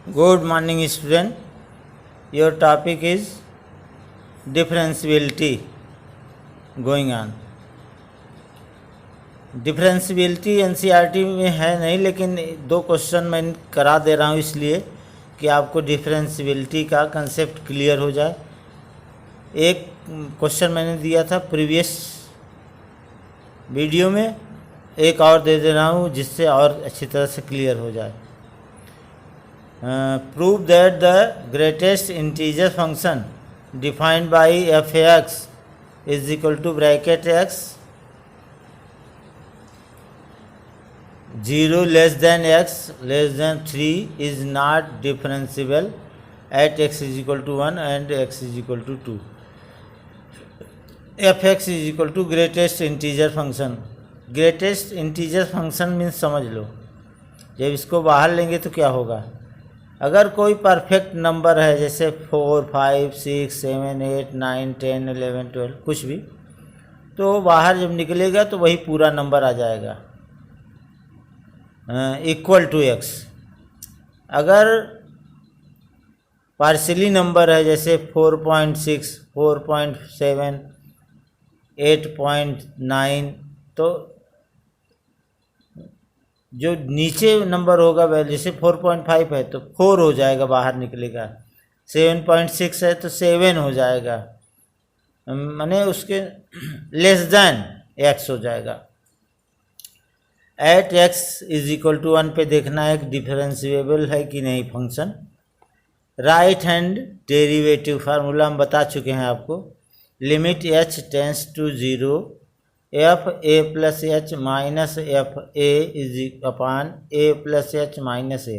Good morning, student. Your topic is differentiability going on. Differentiability NCERT में है नहीं, लेकिन दो क्वेश्चन मैं करा दे रहा हूँ इसलिए कि आपको डिफरेंशियबिलिटी का कंसेप्ट क्लियर हो जाए। एक क्वेश्चन मैंने दिया था प्रीवियस वीडियो में, एक और दे दे रहा हूँ जिससे और अच्छी तरह से क्लियर हो जाए। Prove that the greatest integer function defined by f(x) is equal to bracket x 0 less than x less than 3 is not differentiable at x is equal to 1 and x is equal to 2. f(x) is equal to greatest integer function. greatest integer function means समझ लो, जब इसको बाहर लेंगे तो क्या होगा। अगर कोई परफेक्ट नंबर है जैसे 4, 5, 6, 7, 8, 9, 10, 11, 12 कुछ भी, तो बाहर जब निकलेगा तो वही पूरा नंबर आ जाएगा इक्वल टू एक्स। अगर पार्शियली नंबर है जैसे 4.6, 4.7, 8.9, तो जो नीचे नंबर होगा वैल्यू, जैसे 4.5 है तो 4 हो जाएगा, बाहर निकलेगा। 7.6 है तो 7 हो जाएगा, माने उसके लेस देन x हो जाएगा। At x is equal to 1 पे देखना है कि डिफरेंशिएबल है कि नहीं function. Right hand derivative formula हम बता चुके हैं आपको। Limit h tends to 0 f a plus h minus f a is upon a plus h minus a.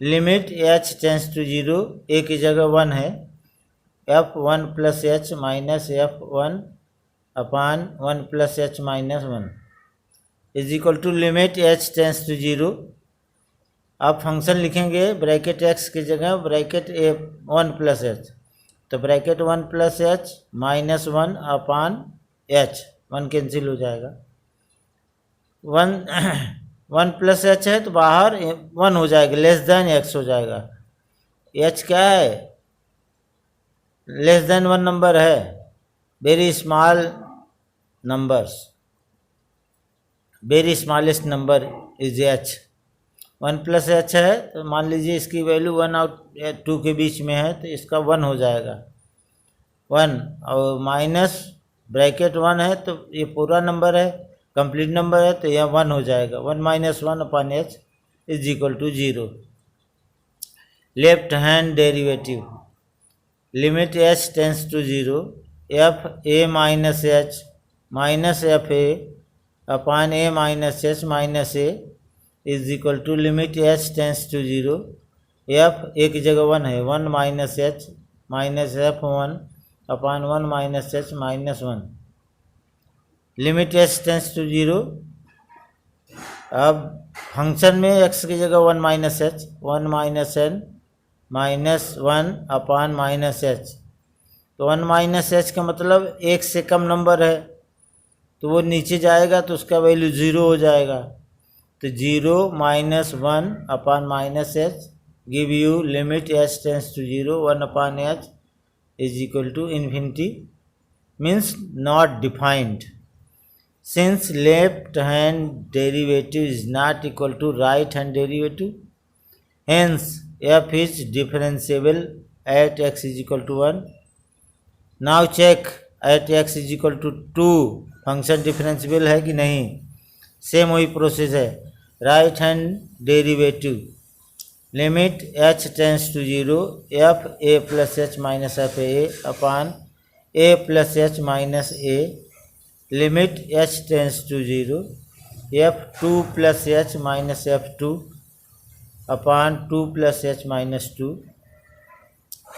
Limit h tends to 0, a की जगह 1 है, f 1 plus h minus f 1 upon 1 plus h minus 1 is equal to limit h tends to 0। आप function लिखेंगे bracket x की जगह bracket a 1 plus h, तो bracket 1 plus h minus 1 upon h, 1 cancel हो जाएगा। 1 प्लस एच है तो बाहर 1 हो जाएगा, लेस देन एक्स हो जाएगा। एच क्या है, लेस देन 1 नंबर है, very small numbers, very smallest number is H. 1 plus H है तो मान लीजिए इसकी वैल्यू 1 और 2 के बीच में है तो इसका 1 हो जाएगा 1, और माइनस ब्रैकेट 1 है तो ये पूरा नंबर है, कंप्लीट नंबर है, तो यह 1 हो जाएगा। 1 minus 1 upon h is equal to 0। Left hand derivative, limit h tends to 0 f a minus h minus f a upon a minus h minus a is equal to limit h tends to 0 f a की जगह 1 है, 1 minus h minus f 1 upon 1 minus h minus 1। Limit h tends to 0। अब function में x की जगह 1 minus h, 1 minus n minus 1 upon minus h, तो 1 minus H का मतलब एक से कम नंबर है तो वो नीचे जाएगा तो उसका वैल्यू 0 हो जाएगा। तो 0 minus 1 upon minus h give you limit h tends to 0 1 upon h is equal to infinity, means not defined. Since left hand derivative is not equal to right hand derivative, hence f is differentiable at x is equal to 1. Now check at x is equal to 2 function differentiable है कि नहीं। Same वही process है, right hand derivative, limit h tends to 0 f a plus h minus f a upon a plus h minus a. Limit h tends to 0 f 2 plus h minus f 2 upon 2 plus h minus 2।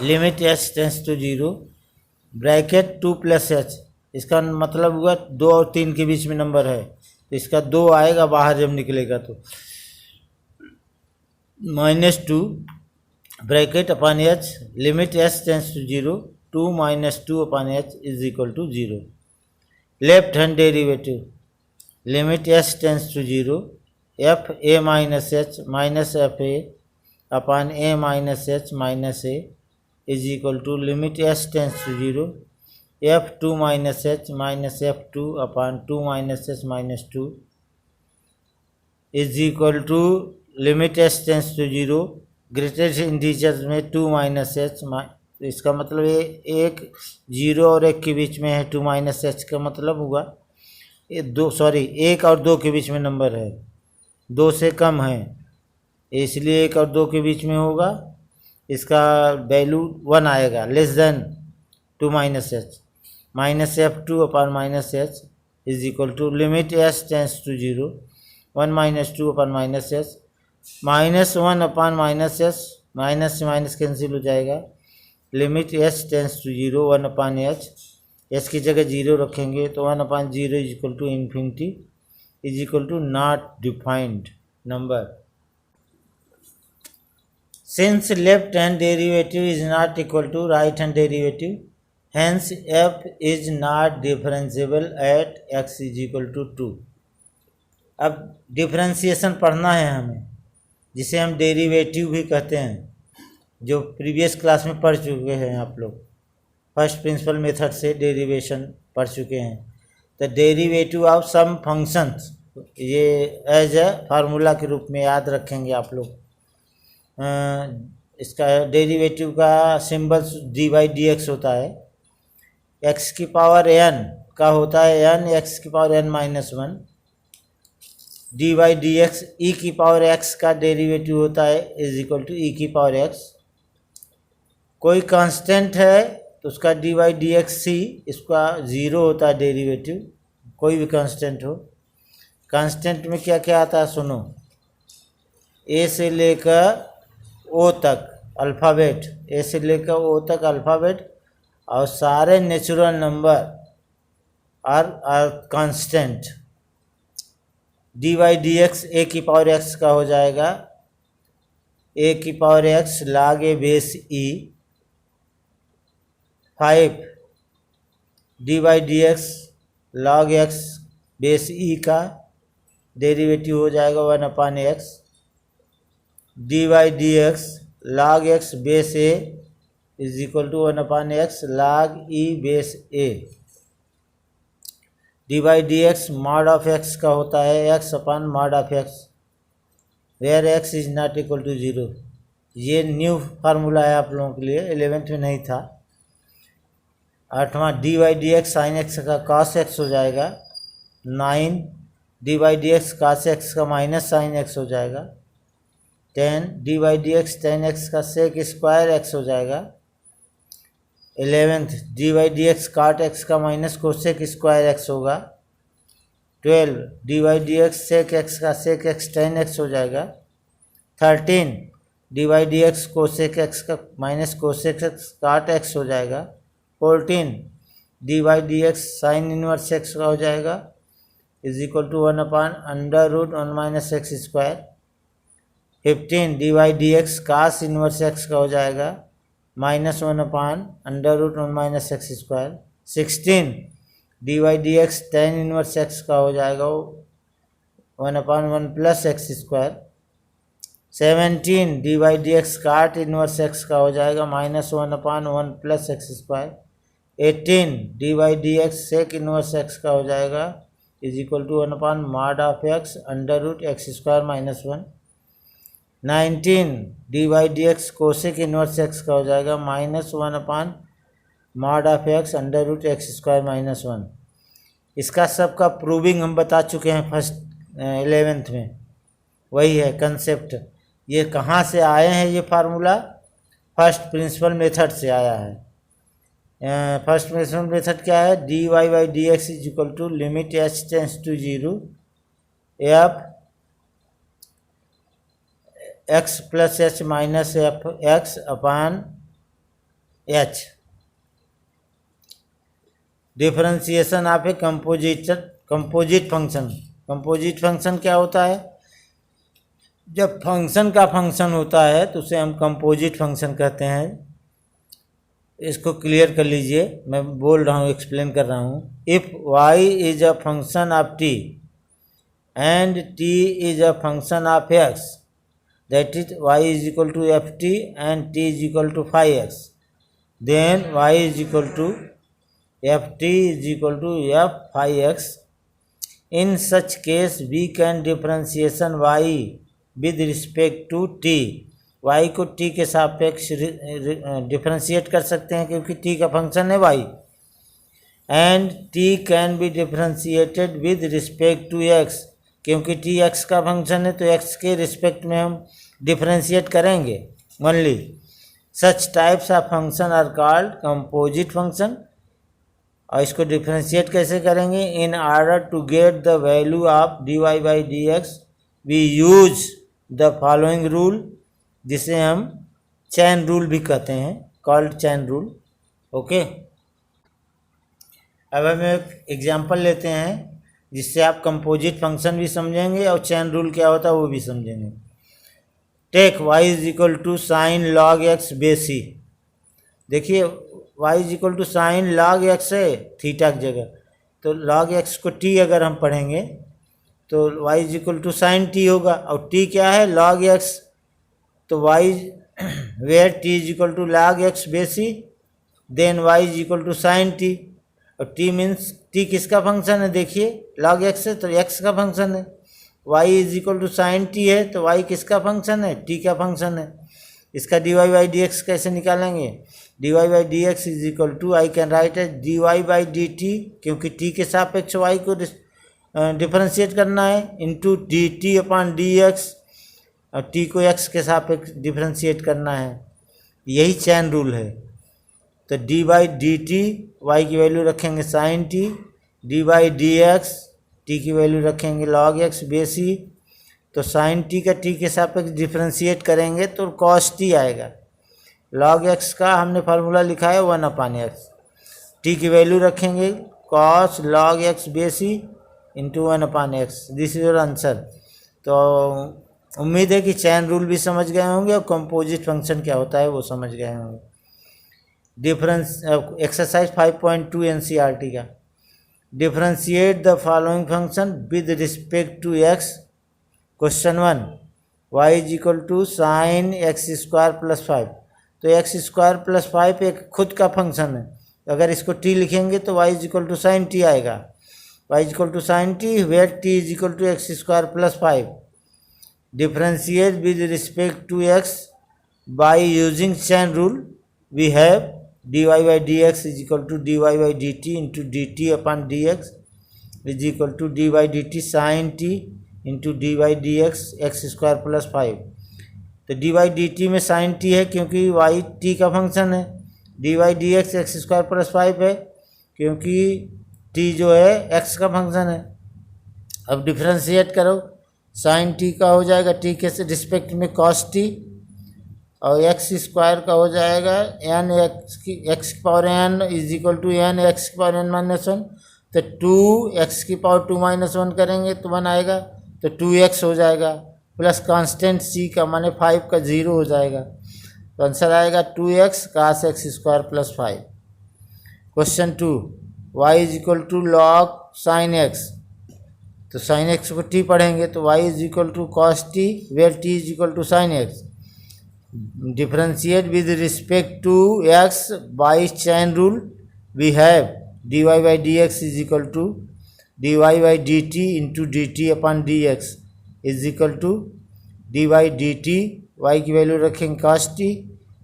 Limit h tends to 0 bracket 2 plus h, इसका मतलब हुआ 2 और 3 के बीच में number है तो इसका 2 आएगा बाहर जब निकलेगा, तो minus 2 bracket upon h, limit h tends to 0 2 minus 2 upon h is equal to 0। Left hand derivative, limit h tends to 0 f a minus h minus f a upon a minus h minus a is equal to limit s tends to 0 f2 minus h minus f2 upon 2 minus h minus 2 is equal to limit s tends to 0 greatest integers में 2 minus H. इसका मतलब ये एक 0 और 1 के बीच में है। 2 minus H का मतलब हुआ ये 1 और 2 के बीच में नंबर है, 2 से कम है, इसलिए 1 और 2 के बीच में होगा, इसका वैल्यू 1 आएगा, less than 2 minus h minus f2 upon minus h is equal to limit s tends to 0 1 minus 2 upon minus h minus 1 upon minus h, minus से माइनस कैंसिल हो जाएगा, limit s tends to 0 1 upon h, h की जगह 0 रखेंगे तो 1 upon 0 is equal to infinity is equal to not defined number. Since left hand derivative is not equal to right hand derivative hence f is not differentiable at x is equal to 2। अब differentiation पढ़ना है हमें, जिसे हम derivative भी कहते हैं, जो प्रीवियस क्लास में पढ़ चुके हैं आप लोग, फर्स्ट प्रिंसिपल मेथड से डेरिवेशन पढ़ चुके हैं। तो डेरिवेटिव ऑफ सम फंक्शंस, ये एज ए फार्मूला के रूप में याद रखेंगे आप लोग। इसका डेरिवेटिव का सिंबल d/dx होता है, x की पावर n का होता है n, x की power n minus 1, d/dx e की पावर x का डेरिवेटिव होता है इज इक्वल टू e की पावर x। कोई कांस्टेंट है तो उसका d/dx c, इसका 0 होता है डेरिवेटिव, कोई भी कांस्टेंट हो। कांस्टेंट में क्या क्या आता है सुनो, a से लेकर o तक अल्फ़ाबेट, a से लेकर o तक अल्फ़ाबेट, और सारे natural number are constant. d/dx a की पावर x का हो जाएगा a की power x log a base e। 5 d/dx log x base e का डेरिवेटिव हो जाएगा 1 upon x, d/dx log x base a is equal to 1 upon x log e base a। d/dx mod of x का होता है x upon mod of x, where x is not equal to 0। ये new formula है आप लोगों के लिए, 11th में नहीं था। 8वां d/dx साइन x का cos x हो जाएगा 9, d/dx cos x का माइनस साइन x हो जाएगा 10, d/dx tan x का sec स्क्वायर x हो जाएगा 11th d/dx cot x का माइनस कोसेक स्क्वायर x होगा 12, d/dx sec x का sec x tan x हो जाएगा 13, d/dx कोसेक x का minus cosec x cot x हो जाएगा 14, d/dx साइन इनवर्स x का हो जाएगा is equal to 1 upon under root 1 minus x square. 15, d/dx cos inverse x का हो जाएगा minus 1 upon under root 1 minus x square. 16, d/dx tan inverse x का हो जाएगा 1 upon 1 plus x square. 17, d/dx काट इनवर्स x का हो जाएगा minus 1 upon 1 plus x square. 18, d/dx sec inverse x का हो जाएगा is equal to 1 upon mod of x under root x square minus 1। 19, d/dx cosec inverse x का हो जाएगा minus 1 upon mod of x under root x square minus 1। इसका सबका proving हम बता चुके हैं फर्स्ट 11th में, वही है कंसेप्ट। ये कहाँ से आए हैं ये फार्मूला? फर्स्ट प्रिंसिपल मेथड से आया है। फर्स्ट प्रिंसिपल मेथड क्या है? dy/dx is equal to limit h tends to 0 f x plus h minus f x upon h। Differentiation of a composite function. Composite function क्या होता है? जब function का फंक्शन होता है तो उसे हम कंपोजिट फंक्शन कहते हैं। इसको क्लियर कर लीजिए, मैं बोल रहा हूँ, एक्सप्लेन कर रहा हूँ। If y is a function of t and t is a function of x, that is y is equal to ft and t is equal to phi x, then y is equal to ft is equal to f phi x. In such case we can differentiation y with respect to t, y को t के सापेक्ष differentiate कर सकते हैं क्योंकि t का function है y, and t can be differentiated with respect to x, क्योंकि t x का फंक्शन है तो x के रिस्पेक्ट में हम डिफरेंशिएट करेंगे only. Such types of function are called composite function. और इसको डिफरेंशिएट कैसे करेंगे? In order to get the value of dy by d x we use the following rule, जिसे हम चैन रूल भी कहते हैं, कॉल्ड चैन रूल. ओके, अब हम एक एग्जांपल लेते हैं जिससे आप कंपोजिट फंक्शन भी समझेंगे और चैन रूल क्या होता है वो भी समझेंगे. Take y is equal to sine log x base e. देखिए y is equal to sine log x है थीटा की जगह, तो लॉग एक्स को t अगर हम पढ़ेंगे तो y is equal to sine t होगा, और t क्या है? Log x. तो y where t is equal to log x base e, then y is equal to sine t. और t मीन्स t किसका फंक्शन है? देखिए लॉग एक्स है तो x का फंक्शन है. y is equal to sine t है तो y किसका फंक्शन है? t का फंक्शन है. इसका dy बाई डी एक्स कैसे निकालेंगे? dy by d x is equal to I can write as dy by d t, क्योंकि t के सापेक्ष y को डिफरेंशिएट करना है, into d t upon d x, और t को x के सापेक्ष डिफरेंशिएट करना है. यही चैन रूल है. तो d by d t y की वैल्यू रखेंगे sine t, d by d x t की वैल्यू रखेंगे लॉग एक्स बेसी. तो साइन टी का टी के सापेक्ष डिफरेंशिएट करेंगे तो कॉस टी आएगा. लॉग एक्स का हमने फार्मूला लिखा है 1/x. टी की वैल्यू रखेंगे कॉस लॉग एक्स बेसी into 1/x. This is your answer. तो उम्मीद है कि चैन रूल भी समझ गए होंगे और कंपोजिट फंक्शन क्या होता है वो समझ गए होंगे. डिफरेंस एक्सरसाइज 5.2 एनसीईआरटी का. Differentiate the following function with respect to x. Question 1, y is equal to sine x square plus 5. तो एक्स स्क्वायर प्लस 5 एक खुद का फंक्शन है, अगर इसको t लिखेंगे तो y is equal to sine t आएगा. y is equal to sine t where t is equal to x square plus 5. Differentiate with respect to x by using chain rule. We have dy by d x is equal to dy by d t into d t upon d x is equal to d by d t sine t into d by d x square plus 5. तो d by d T में sign t है क्योंकि Y T का function है. D by d x square plus 5 है क्योंकि T जो है एक्स का फंक्शन है. अब डिफ्रेंशिएट करो, साइन टी का हो जाएगा टी के रिस्पेक्ट में कॉस टी, और एक्स स्क्वायर का हो जाएगा एन एक्स की power n is equal to n x की पावर एन माइनस 1. तो 2x की पावर 2 माइनस 1 करेंगे तो 1 आएगा, तो 2x हो जाएगा, प्लस कांस्टेंट c का माने 5 का 0 हो जाएगा. तो आंसर आएगा 2x cos x square plus 5. Question 2, y is equal to log sine x. तो साइन एक्स को t पढ़ेंगे तो y is equal to cos t where t is equal to sine x. Differentiate with respect to x by chain rule. We have dy by d x is equal to dy by d t into d t upon d x is equal to d by d t, y की value रखेंगे cos t,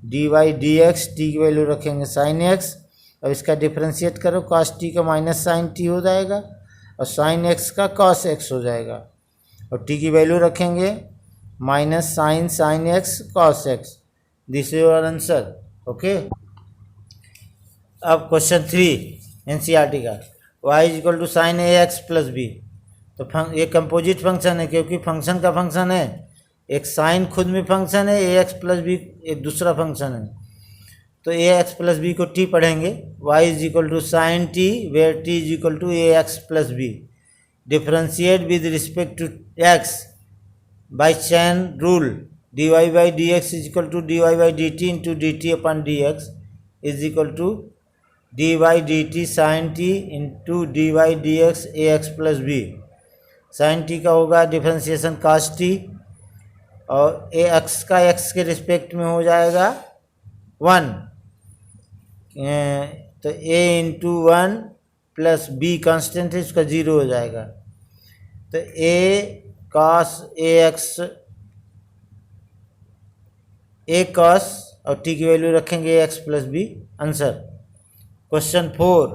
d by d x t की value रखेंगे sine x. अब इसका differentiate करो, cos t का minus sine t हो जाएगा और साइन एक्स का कॉस एक्स हो जाएगा, और टी की वैल्यू रखेंगे minus sine x cos x. This is your answer. Okay, अब क्वेश्चन 3 एनसीईआरटी का. y is equal to sine a x plus b. तो ये कंपोजिट फंक्शन है क्योंकि फंक्शन का फंक्शन है, एक साइन खुद में फंक्शन है, ए एक्स प्लस बी एक दूसरा फंक्शन है. तो ए एक्स प्लस बी को t पढ़ेंगे. y is equal to sine t where t is equal to a x plus b. Differentiate with respect to x by chain rule. dy by d x is equal to dy by d t into d t upon d x is equal to d by d t sine t into d by d x a x plus b. Sign T का होगा differentiation कास T और ए x का x के respect में हो जाएगा 1, तो a into 1 plus be constant है, उसका 0 हो जाएगा। तो a cos और t की वैल्यू रखेंगे x plus b. Answer question 4,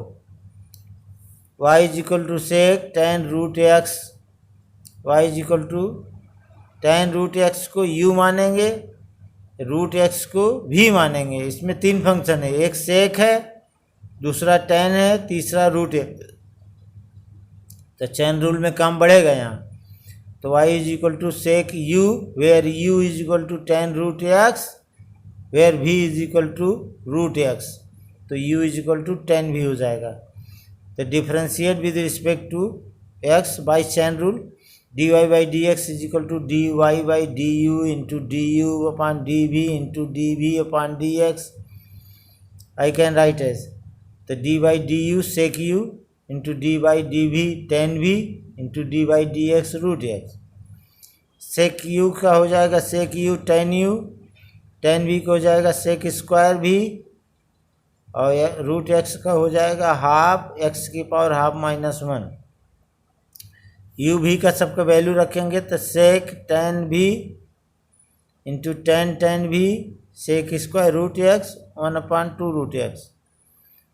y is equal to sec tan root x, y is equal to tan root x को u मानेंगे, रूट एक्स को भी मानेंगे। इसमें 3 फंक्शन है, एक सेक है, दूसरा tan है, तीसरा रूट है। तो चैन रूल में काम बढ़ेगा यहाँ। तो y is equal to sec u where u is equal to tan root x where v is equal to root x. तो u is equal to tan v हो जाएगा। तो differentiate with respect to x by chain rule, dy by d x is equal to dy by d u into d u upon d v into d v upon d x. I can write as, तो d by d u sec u into d by d v tan v into d by d x root x. Sec u का हो जाएगा सेक you, tan v का हो जाएगा sec square भी, और root x का हो जाएगा हाफ एक्स की पावर हाफ माइनस 1। यू भी का सबका वैल्यू रखेंगे तो सेक tan v इंटू tan v sec square root x 1/2 root x.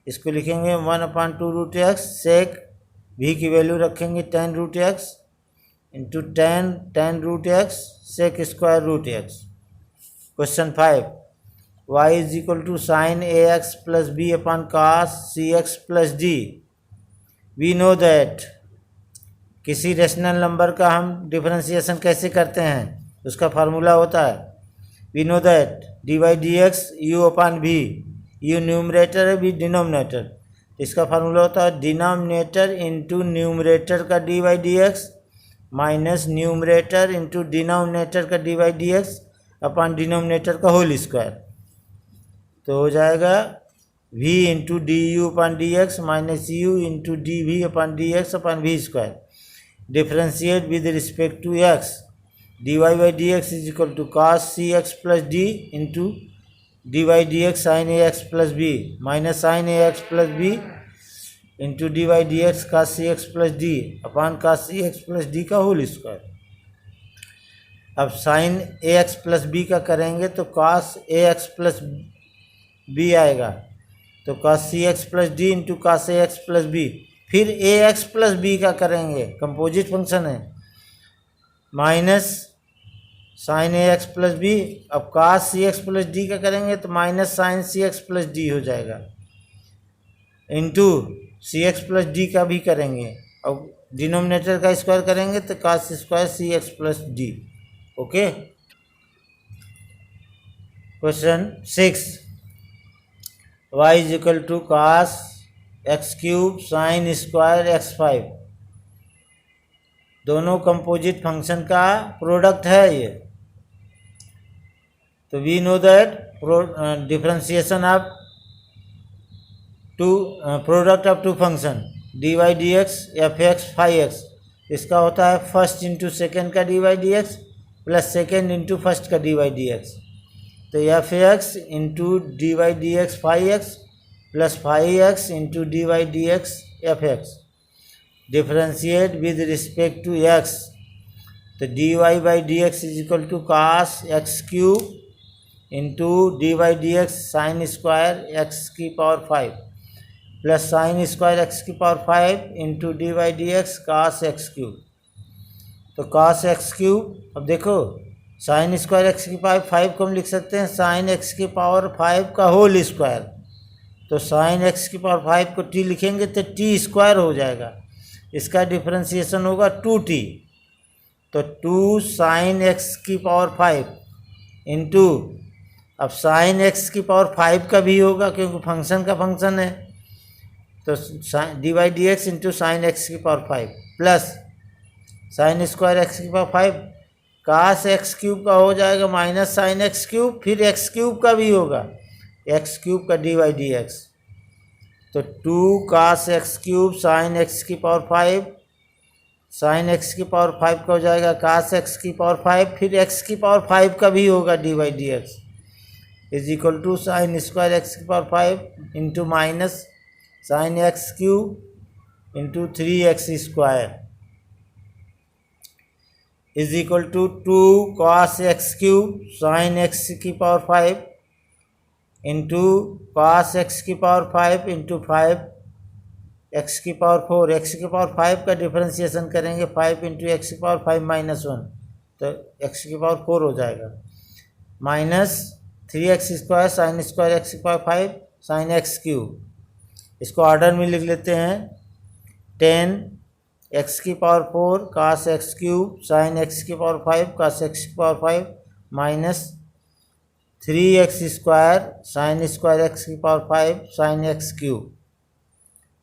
इसको लिखेंगे 1/2 रूट एक्स, सेक v की वैल्यू रखेंगे tan रूट एक्स इंटू tan root x sec square root x. Question 5, y is equal to sine a x plus b upon cos c x plus d. We know that किसी rational number का हम differentiation कैसे करते हैं, उसका formula होता है, we know that d by d x u upon v, u numerator है, वी डिनोमिनेटर। इसका फार्मूला होता है डिनोमिनेटर इंटू न्यूमरेटर का d by d x minus numerator into denominator का d by d x upon denominator का whole square. तो हो जाएगा v into d u upon d x minus u into d v upon d x upon v square. Differentiate with respect to x, d y by d x is equal to cos c x plus d into d y d x sine a x plus b minus sine a x plus b into d y d x cos c x plus d upon cos c x plus d का whole square. अब sine a x plus b का करेंगे तो cos a x plus b आएगा, तो cos c x plus d into cos a x plus b. फिर a x plus b का करेंगे, कंपोजिट फंक्शन है, minus sine a x plus b. अब cos c x plus d का करेंगे तो minus sine c x plus d हो जाएगा, into c x plus d का भी करेंगे। अब डिनोमिनेटर का स्क्वायर करेंगे तो cos square c x plus d. Okay. Question 6, y is equal to cos x cube sign square x 5। दोनों कंपोजिट फंक्शन का प्रोडक्ट है ये। तो we know that differentiation of two product of two function d y d x f x five x, इसका होता है first into second का d y d x plus second into first का d y d x. तो f x into d y d x five x plus five x into d y d x f x. Differentiate with respect to x, तो d y by d x is equal to cos x cube into d y d x sine square x की power 5 plus sine square x की power 5 into d y d x cos x cube. तो cos x cube, अब देखो sine square x की power 5 को हम लिख सकते हैं साइन एक्स की पावर 5 का होल स्क्वायर। तो साइन एक्स की पावर 5 को टी लिखेंगे तो टी स्क्वायर हो जाएगा, इसका डिफ्रेंशिएशन होगा 2t। तो 2 साइन एक्स की पावर 5 इंटू, अब साइन एक्स की पावर 5 का भी होगा क्योंकि फंक्शन का फंक्शन है, तो d y d x into sine x की power 5 plus sine square x की पावर 5 कास एक्स क्यूब का हो जाएगा माइनस साइन एक्स क्यूब, फिर एक्स क्यूब का भी होगा एक्स क्यूब का डी वाई डी एक्स। तो 2 cos x cube sine x की पावर 5 साइन एक्स की पावर 5 का हो जाएगा कास एक्स की पावर 5, फिर एक्स की पावर 5 का भी होगा d y d x is equal to sine square x की power 5 into minus sine x cube into 3x square is equal to 2 cos x cube sine x की power 5 into cos x की power 5 into 5 x की power 4, x की power 5 का differentiation करेंगे 5 into x की power 5 minus 1, तो x की power 4 हो जाएगा, minus 3x square sine square x की पावर 5 साइन एक्स क्यूब, इसको ऑर्डर में लिख लेते हैं 10 एक्स की power 4 cos x cube sine x की पावर 5 कास एक्स की power 5 minus 3x square sine square x की power 5 sine x cube.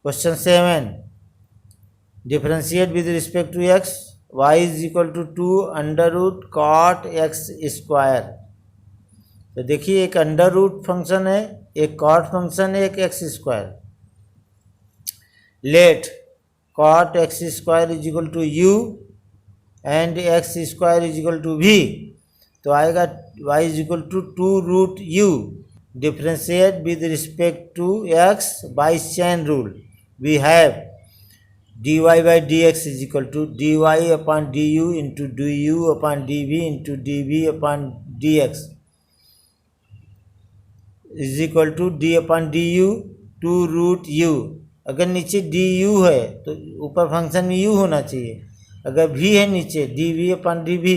Question 7 differentiate with respect to x y is equal to 2 under root cot x square. तो देखिए एक under root function है, एक cot function है, एक x square. Let cot x square is equal to u and x square is equal to v, तो आएगा y is equal to 2 root u. Differentiate with respect to x by chain rule we have dy by d x is equal to dy upon d u into d u upon d v into d v upon d x is equal to d upon d u 2 root you. अगर नीचे D you है तो ऊपर function में you होना चाहिए, अगर भी है नीचे d v upon d v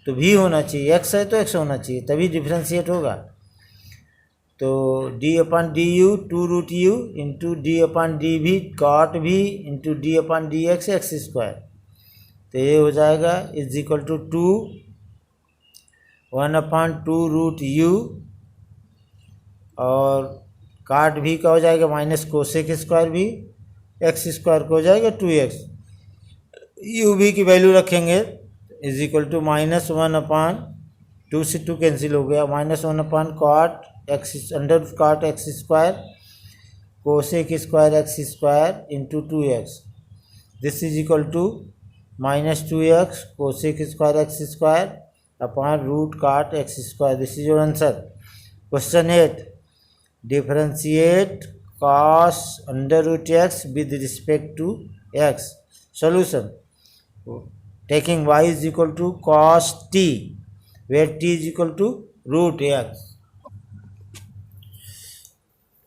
तो भी होना चाहिए, एक्स है तो एक्स होना चाहिए, तभी डिफ्रेंशिएट होगा। तो d upon d u 2 root u into d upon d v cot v into d upon d x x square, तो ये हो जाएगा is equal to 2 1 upon 2 root u और काट भी का हो जाएगा minus cosec square v x square को हो जाएगा 2x, यू भी की वैल्यू रखेंगे is equal to minus 1 upon 2 से 2 कैंसिल हो गया, minus 1 upon cot x under cot x square cosec square x square into 2x, this is equal to minus 2x cosec square x square upon root cot x square, this is your answer. Question 8 differentiate cos under root x with respect to x। Solution taking y is equal to cos t where t is equal to root x,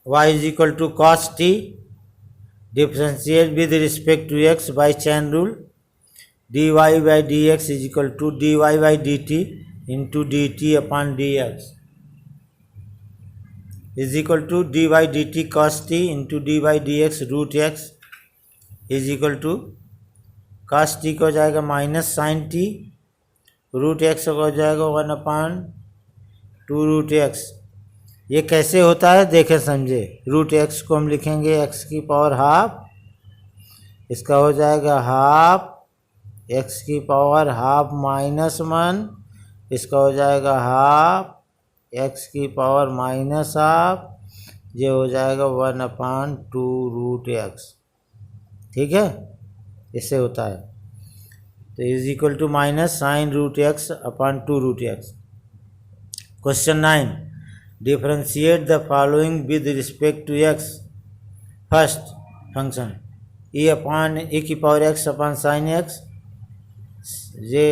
y is equal to cos t differentiate with respect to x by chain rule dy by d x is equal to dy by d t into d t upon d x is equal to d by d t cos t into d by d x root x is equal to cos t का हो जाएगा minus sine t, root x का हो जाएगा 1 upon 2 root x. ये कैसे होता है देखें समझे, रूट एक्स को हम लिखेंगे एक्स की पावर हाफ, इसका हो जाएगा हाफ एक्स की पावर हाफ माइनस 1, इसका हो जाएगा हाफ एक्स की पावर माइनस हाफ, ये हो जाएगा 1 अपॉन 2 रूट एक्स, ठीक है, इससे होता है। तो is equal to minus sine root x upon 2 root x. Question 9 differentiate the following with respect to x. First function e upon a की power x upon sine x, ये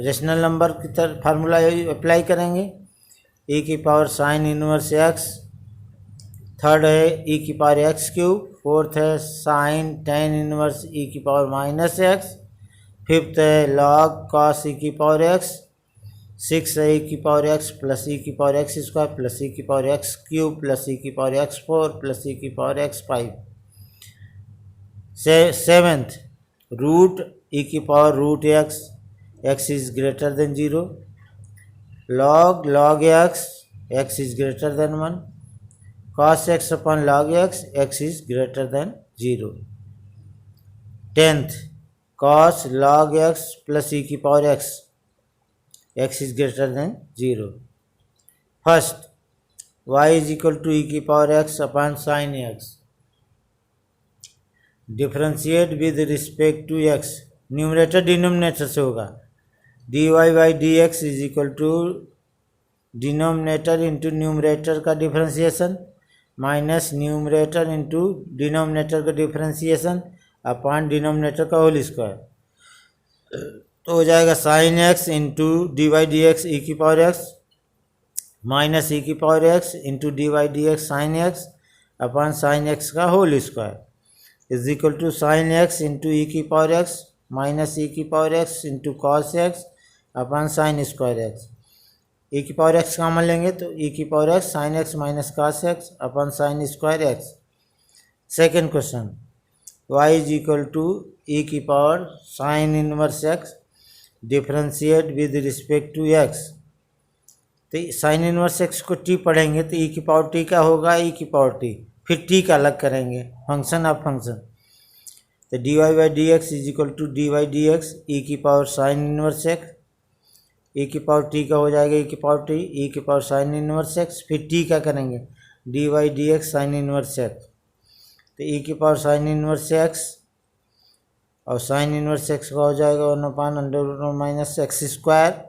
rational number की तरह फार्मूला अप्लाई करेंगे, e की power sine inverse x, third है e की power x cube, fourth है sine tan inverse e की पावर माइनस एक्स, फिफ्थ है लॉग कॉस e की पावर एक्स, सिक्स है e की पावर एक्स प्लस e की power x square plus e की power x cube plus e की power x 4 plus e की power x 5। Seventh root e की power root x, x is greater than 0, log x, x is greater than 1, cos x upon log x, x is greater than 0। 10th cos log x plus e की power x, x is greater than 0। फर्स्ट y is equal to e की power x upon sin x, differentiate with respect to x, numerator denominator से होगा, dy by d x is equal to denominator into numerator का differentiation minus numerator into denominator का differentiation upon denominator का whole square. तो हो जाएगा sine x into d y d x e की power x minus e की power x into d y d x sine x upon sine x का whole square is equal to sine x into e की power x minus e की power x into cos x upon sine square x. E की power x common लेंगे तो e की power x sine x minus cos x upon sine square x. Second question, y is equal to e की power sine inverse x differentiate with respect to x. तो sine inverse x को t पढ़ेंगे तो e की power T का होगा ई की power T, फिर टी का अलग करेंगे फंक्शन ऑफ फंक्शन। तो d y by d x is equal to d y d x e की power sine inverse x, e की पावर टी का हो जाएगा ई की पावर टी ई की पावर साइन इनवर्स एक्स, फिर टी का करेंगे d y d x sine inverse x. तो ई की पावर साइन इनवर्स एक्स और साइन इनवर्स एक्स का हो जाएगा 1/√1 minus x square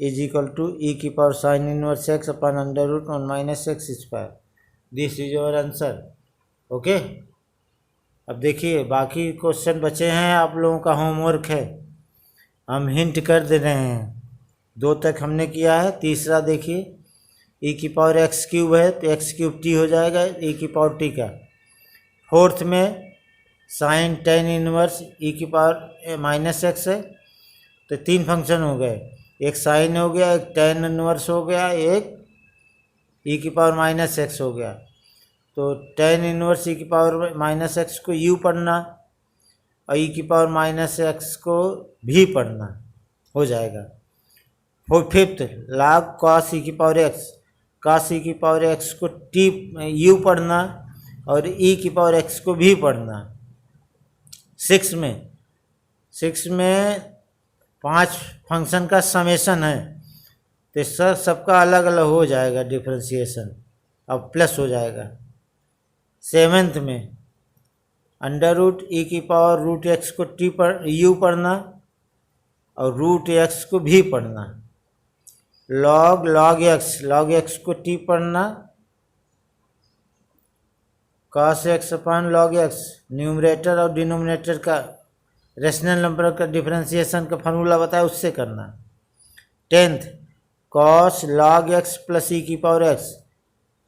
is equal to e की power sine inverse x upon √1 minus x square. This is your answer. Okay, अब देखिए बाकी क्वेश्चन बचे हैं, आप लोगों का होमवर्क है, हम हिंट कर दे रहे हैं। 2 तक हमने किया है, तीसरा देखिए ई की पावर एक्स क्यूब है तो एक्स क्यूब टी हो जाएगा ई की पावर टी का। फोर्थ में साइन टेन इनवर्स ई की पावर माइनस एक्स है, तो 3 फंक्शन हो गए, एक साइन हो गया, एक टेन इनवर्स हो गया, एक ई की पावर माइनस एक्स हो गया। तो टेन इनवर्स ई की पावर माइनस एक्स को यू पढ़ना और ई की पावर माइनस एक्स को भी पढ़ना हो जाएगा। फिफ्थ लॉग कॉस ई की पावर एक्स, कॉस ई की पावर एक्स को टी यू पढ़ना और ई की पावर एक्स को भी पढ़ना। सिक्स में 5 फंक्शन का समेशन है, तो सबका अलग अलग हो जाएगा डिफ्रेंसिएशन, अब प्लस हो जाएगा। 7th में अंडर रूट ई की पावर रूट एक्स को टी पर यू पढ़ना और रूट एक्स को भी पढ़ना। लॉग एक्स को टी पढ़ना, cos x upon log x numerator और डिनोमिनेटर का रेशनल नंबर का डिफरेंशिएशन का फार्मूला बताया उससे करना। 10th cos log x plus e की पावर एक्स,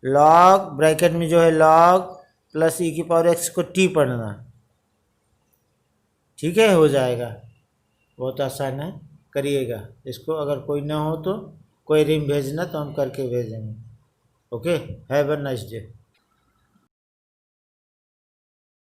लॉग ब्रैकेट में जो है लॉग प्लस ई की पावर एक्स को टी पढ़ना। ठीक है, हो जाएगा, बहुत आसान है, करिएगा इसको। अगर कोई ना हो तो कोई रिंग भेजना तो हम करके भेजेंगे। Okay, have a nice day.